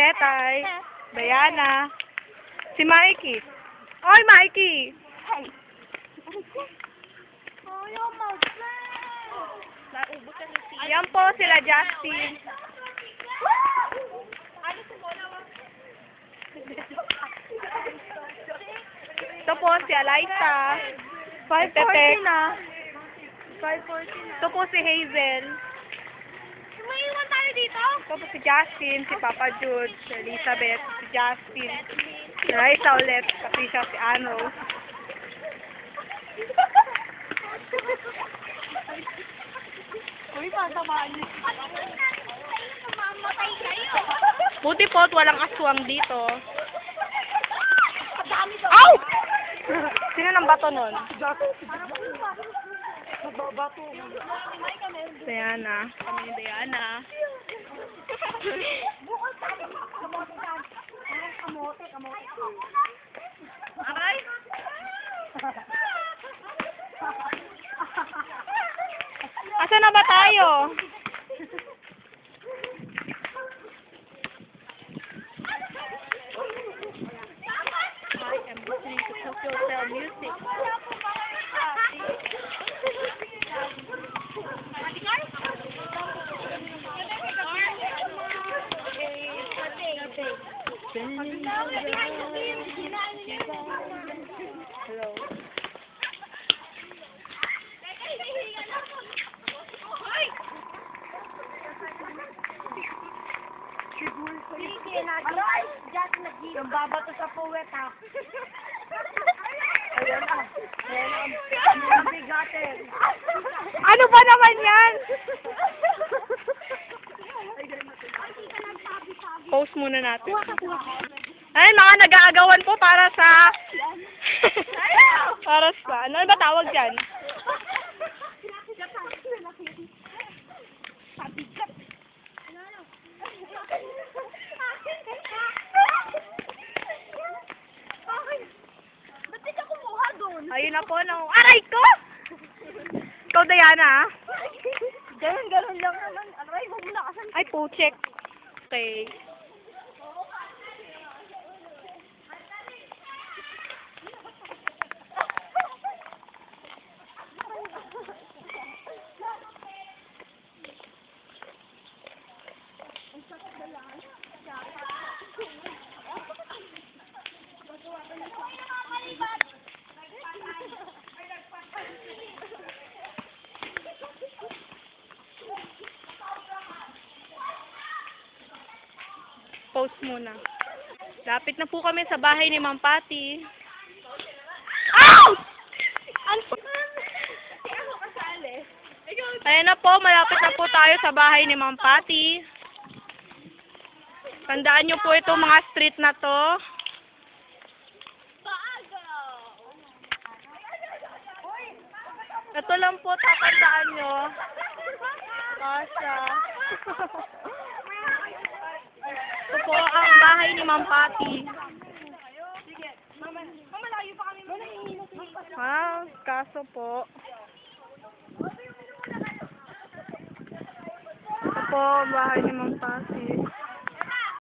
Chetay, Diana, si Mikey. Oy, Mikey! Hey! Ayaw mag-play! Yan po sila Justin. Ito po si Eliza. 5:40 na. 5:40 na. Ito po si Hazel. Maiwan tayo dito? Ito po si Justin, si Papa Jude, si Elizabeth, si Justin. Si Raisa ulit, kasi siya si Ano. Uy, pasamaan niyo. Mamamatay kayo. Buti po at walang aswang dito. Dami daw. Ow! Sino nang bato nun? Nagbabato. Diana. Kami ni Diana. Bukol tayo. Kamote yan. Kamote. Aray! Asa na ba tayo? I am listening to Tokyo Hotel music. Hello. Aray! Just nag-iip. Yung babato sa puwet, ha? Ayan, ah. Ayan, ang bigatin. Ano ba naman yan? Post muna natin. Ay, mga nag-aagawan po para sa... para sa... Ano ba tawag dyan? Ba't di ka kumuha doon? Ayun na po, no. Aray ko! Ikaw, Diana, ah. Ganun lang naman. Aray, huwag mo nakasan. Ay, puchek. Okay. Post muna. Lapit na po kami sa bahay ni Ma'am Patty. Ow! Ayan na po, malapit na po tayo sa bahay ni Ma'am Patty. Tandaan nyo po itong mga street na to. Ito lang po, tatandaan nyo. Kasha. Ito po ang bahay ni Ma'am Patty. Mamalayo pa kami. Ah, kaso po. Ito po ang bahay ni Ma'am Patty.